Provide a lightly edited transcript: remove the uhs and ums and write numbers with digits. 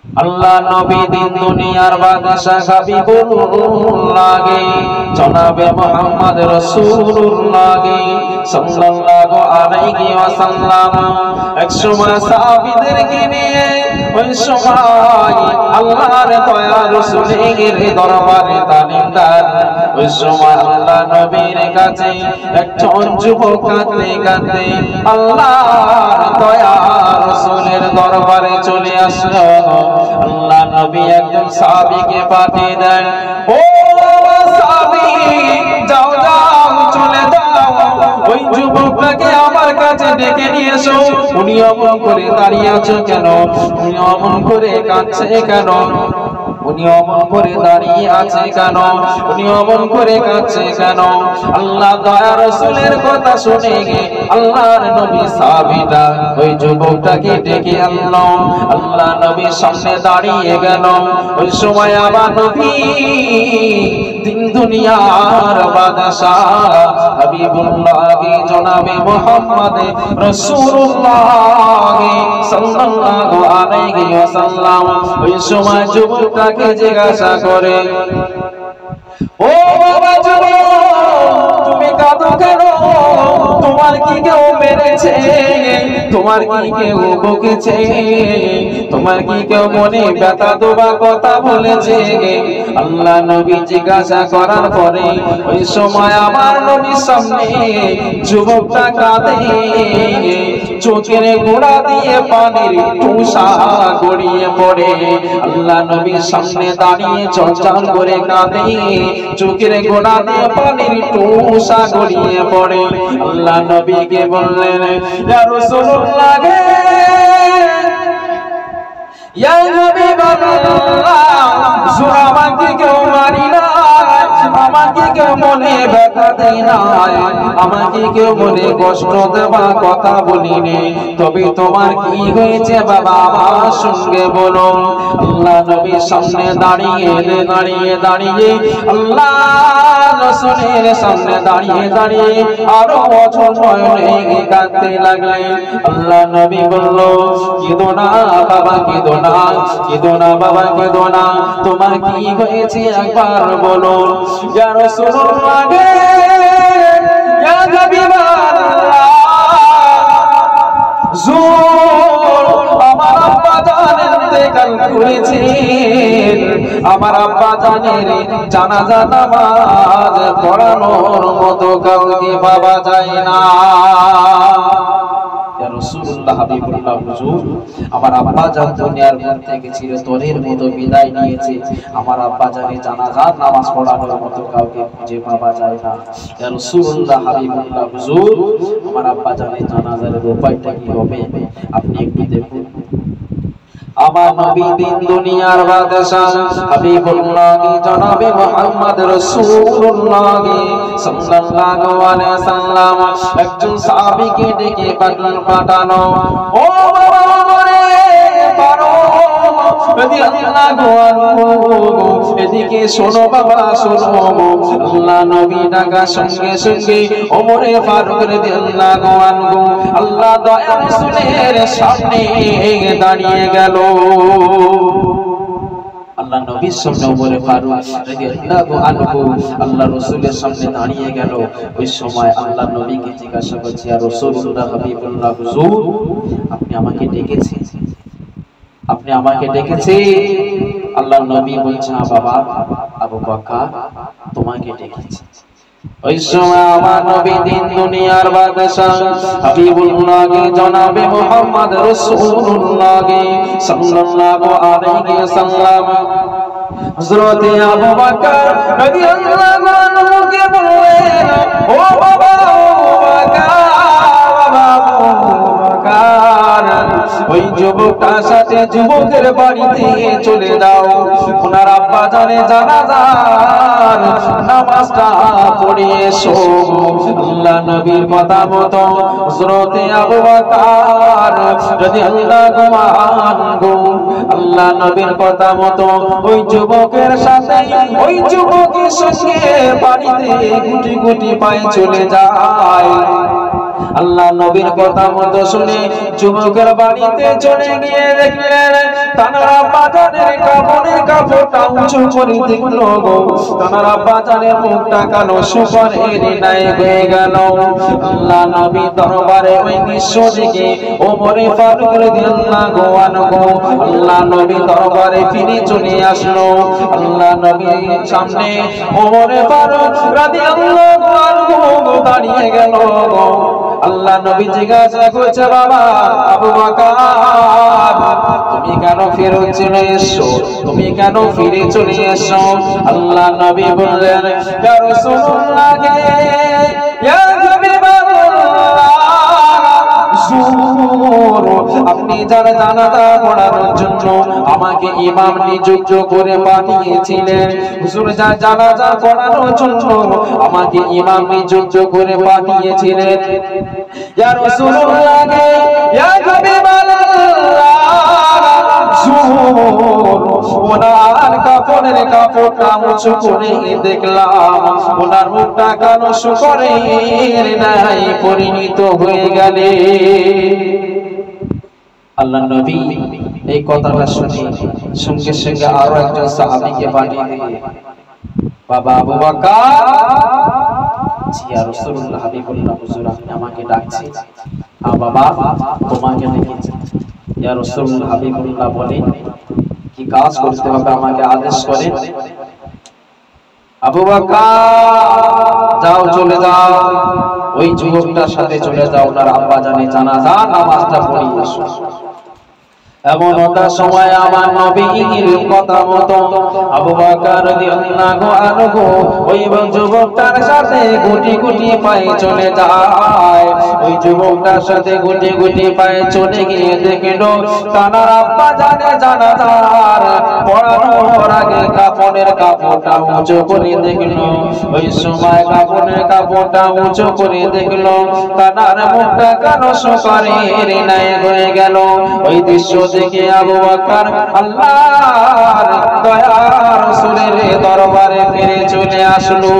আল্লাহ নবী দিন দুনিয়ার বাদশা হাবিবুল্লাহ জনাবে মুহাম্মদ রাসূলুল্লাহ সাল্লাল্লাহু আলাইহি ওয়াসাল্লাম এক সময় সাহাবীদেরকে নিয়ে ওই সময় আল্লাহর দয়া রাসূলের দরবারে তালিম দেন। ওই সময় আল্লাহ নবীর কাছে একজন যুবক কাঁদতে কাঁদতে আল্লাহর দয়া রাসূলের দরবারে চলে আসলো। আল্লাহ নবী একজন সাহাবীকে পাঠিয়ে দেন, ও সাহাবী যাও যাও চলে যাও, ওই যুবকটাকে আমার কাছে ডেকে নিয়ে এসো। উনি অমন করে দাঁড়িয়ে আছো কেন? উনি অমন করে কাঁদছে কেন? উনি অমন করে দাঁড়িয়ে আছে কেন? উনি অমন করে কাঁদছে কেন? আল্লাহ দয়া রাসূলের কথা শুনে আল্লাহর নবী সাহাবীটা ওই যুবকটাকে ডেকে আনলো। আল্লাহ নবীর সামনে দাঁড়িয়ে গেল। ওই সময় আমার নবী দিন দুনিয়ার বাদশা হাবিবুল্লাহ জনাবে মুহাম্মদ রাসূলুল্লাহ সাল্লাল্লাহু আলাইহি ওয়াসাল্লাম ওই সময় যুবকটাকে জিজ্ঞাসা করে, ও বাবা যুবক, তুমি কাঁদো কেন? তোমার কি কেউ মেরেছে? তোমার কি কেউ বকেছে? তোমার কি কেউ মনে ব্যথা দেওয়া কথা বলেছে? আল্লাহ নবী জিজ্ঞাসা করার পরে ওই সময় আমার নবীর সামনে যুবকটা কাঁদে, চোখের গোড়া দিয়ে পানির টুসা গড়িয়ে পড়ে। আল্লাহ নবীর সামনে দাঁড়িয়ে চঞ্চল করে কাঁদে, চোখের গোড়া দিয়ে পানির টুসা গড়িয়ে পড়ে। আল্লাহ নবীকে বললেন, ইয়া রাসূলুল্লাহ গে, ইয়া হাবিবাল্লাহ, আমাকে কেউ মারি না, আমাকে কেউ মনে ব্যথা দেয় না, আমাকে কেউ মনে কষ্ট দেওয়া কথা বলিনি, তবে তোমার কি হয়েছে বাবা আমার সঙ্গে বলো। আল্লাহ নবীর সামনে দাঁড়িয়ে দাঁড়িয়ে আল্লাহ রাসূলের সামনে দাঁড়িয়ে দাঁড়িয়ে আরো বছর নয়নে কাঁদতে লাগলেন। আল্লাহ নবী বলল, কেঁদো না বাবা, কেঁদো না, কেঁদো না বাবা, কেঁদো না, তোমার কি হয়েছে একবার বলো। ইয়া রাসূলুল্লাহ গে, ইয়া হাবিবাল্লাহ, আমার আব্বা জান ইন্তেকাল করেছেন, আমার আব্বা জানের জানাজা নামাজ পড়ানোর মতো কাউকে পাওয়া যায় না। রাসূলুল্লাহ হাবিবুল্লাহ হুজুর, আমার আব্বা জান দুনিয়ার বুক থেকে চিরতরের মতো বিদায় নিয়েছে, আমার আব্বা জানের জানাজার নামাজ পড়ানোর মতো কাউকে খুঁজে পাওয়া যায় না। ইয়া রাসূলুল্লাহ হাবিবুল্লাহ হুজুর, আমার আব্বা জানের জানাজার উপায়টা কি হবে আপনি একটু দেখুন। আমার নবী দিন দুনিয়ার বাদশা হাবিবুল্লাহ জনাবে মুহাম্মদ রাসূলুল্লাহ সাল্লাল্লাহু আলাইহি সাল্লাম একজন সাহাবীকে ডেকে পাঠানো, ও বাবা মরে পারো রাদিয়াল্লাহু আনহু, এদিকে শোনো বাবা শোনো। আল্লাহ নবী ডাকা সঙ্গে সঙ্গে ওমরে ফারুক রাদিয়াল্লাহু আনহু আল্লাহ দয়া রাসূলের সামনে দাঁড়িয়ে গেল। আল্লাহ নবীর সামনে ওমরে ফারুক রাদিয়াল্লাহু আনহু আল্লাহ রাসূলের সামনে দাঁড়িয়ে গেল। ওই সময় আল্লাহ নবীকে জিজ্ঞাসা করছে, ইয়া রাসূলুল্লাহ হাবিবুল্লাহ হুজুর, আপনি আমাকে ডেকেছেন, আপনি আমাকে ডেকেছেন? আল্লাহ নবী বলছে, বাবা আবু বকর তোমাকে ডেকেছে। ওই সময় আমার নবী দিন দুনিয়ার বাদশা হাবিবুল্লাহ জনাবে মুহাম্মদ রাসূলুল্লাহ সাল্লাল্লাহু আলাইহি ওয়াসাল্লাম হযরত আবু বকর রাদিয়াল্লাহু আনহু কে বললেন, ও বাবা ওই যুবকটার সাথে যুবকের বাড়িতে চলে যাও, ওনার আব্বা জানে জানাজার নামাজটা পড়ে এসো। আল্লাহ নবীর কথা মতো হযরত আবু বকর রাদিয়াল্লাহু আনহু আল্লাহ নবীর কথা মতো ওই যুবকের সাথে ওই যুবকের সঙ্গে বাড়িতে গুটি গুটি পায়ে চলে যায়। আল্লাহ নবীর কথা মতো শুনে যুবকের বাড়িতে চলে গিয়ে দেখলেন তানারা বাজারের কাপড়ের কাপড়টা উঁচু করে দেখলো গো, তানারা বাজারের মুখটা কালো সুপারের ন্যায় হয়ে গেল। আল্লাহ নবী দরবারে ওই দৃশ্য দেখে ওমরে ফারুক রাদিয়াল্লাহু আনহু আল্লাহ নবী দরবারে ফিরে চলে আসলো। আল্লাহ নবীর সামনে ওমরে ফারুক রাদিয়াল্লাহু আনহু দাঁড়িয়ে গেল। আল্লাহ নবী জিজ্ঞাসা করছে, বাবা আবু বকর তুমি কেন ফিরে চলে এসো, তুমি কেন ফিরে চলে এসো? আল্লাহ নবী বললেন, ইয়া রাসূলুল্লাহ ইয়া আপনি যারা জানাজা পড়ানোর জন্য আমাকে ইমাম নিযুক্ত করে পাঠিয়েছিলেন, হুজুর যা জানাজা পড়ানোর জন্য আমাকে ইমাম নিযুক্ত করে পাঠিয়েছিলেন, ইয়া রাসূলুল্লাহ ইয়া হাবিবাল্লাহ ওনার কাপড়ের কাপড়টা উঁচু করে দেখলাম ওনার মুখটা কালো শুকরের ন্যায় পরিণত হয়ে গেলে। আল্লাহ নবী এই কথাটা শুনে সঙ্গে সঙ্গে আরো একজন সাহাবীকে পাঠিয়ে দিলেন, বাবা আবু বকর জি ইয়া রাসূলুল্লাহ হাবিবুল্লাহ হুজুর আপনি আমাকে ডাকছেন? হ্যাঁ বাবা তোমাকে ডেকেছি। ইয়া রাসূলুল্লাহ হাবিবুল্লাহ বলেন কি কাজ করতে হবে আমাকে আদেশ করেন। আবু বকর যাও চলে যাও ওই যুবকটার সাথে চলে যাও, ওনার আব্বা জানে জানাজা নামাজটা পড়িয়ে আসো। এমন একটা সময় আমার নবীর কথা মতো আবু বকর রাদিয়াল্লাহু আনহু ওই যুবকটার সাথে গুটি গুটি পায়ে চলে যায়। ওই যুবকটার সাথে গুটি গুটি পায়ে চলে গিয়ে দেখলো তার আব্বা জানে জানাজার পড়ানোর আগে কাফনের কাপড়টা উঁচু করে দেখলো। ওই সময় কাফনের কাপড়টা উঁচু করে দেখলো তার মুখটা কালো শুকরের ন্যায় হয়ে গেল। ওই দৃশ্য দেখে আবু বকর আল্লাহর দয়ার রাসূলের দরবারে ফিরে চলে আসলো।